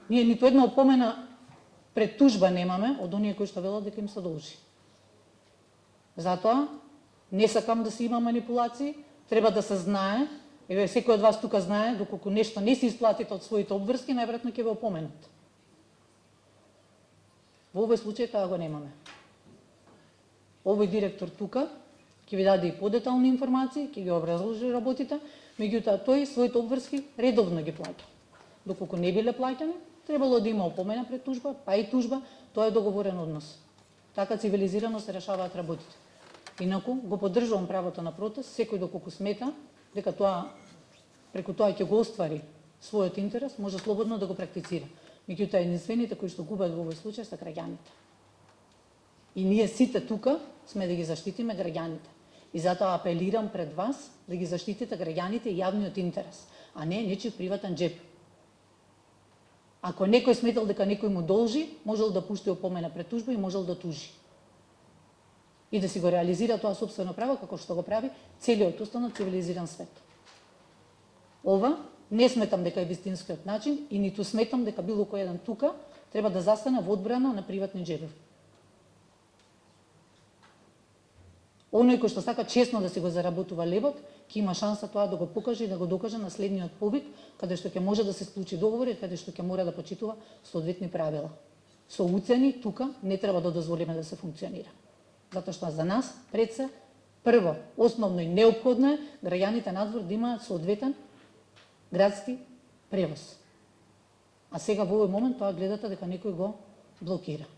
Ние ниту една опомена пред тужба немаме од оние кои што велат дека им се должи. Затоа не сакам да се има манипулации, треба да се знае, еве секој од вас тука знае, доколку нешто не се исплатите од своите обврски, најверојатно ќе ве опоменат. Во овој случај тоа го немаме. Овој директор тука ќе ви даде и подетални информации, ќе ги образложи работите, меѓутоа тој своите обврски редовно ги плаќа. Доколку не биле плаќани, требало да има опомена пред тужба, па и тужба, тоа е договорен однос. Така цивилизирано се решаваат работите. Инаку го поддржувам правото на протест, секој доколку смета дека тоа преку тоа ќе го оствари својот интерес, може слободно да го практицира. Меѓутоа единствените кои што губат во овој случај се граѓаните. И ние сите тука сме да ги заштитиме граѓаните. И затоа апелирам пред вас да ги заштитите граѓаните и јавниот интерес, а не нечи приватен джеп. Ако некој сметал дека некој му должи, можел да пушти опомена пред тужба и можел да тужи. И да си го реализира тоа собствено право, како што го прави целиот останал цивилизиран свет. Ова не сметам дека е вистинскиот начин и ниту сметам дека било кој еден тука треба да застане во одбрана на приватни джебови. Оној кој што сака честно да си го заработува левот, ќе има шанса тоа да го покаже и да го докаже на следниот повик, каде што ќе може да се склучи договор и каде што ќе мора да почитува соодветни правила. Со уцени тука не треба да дозволиме да се функционира. Затоа што за нас пред се прво, основно и неопходно е граѓаните надвор да имаат соодветен градски превоз. А сега во овој момент тоа гледате дека некој го блокира.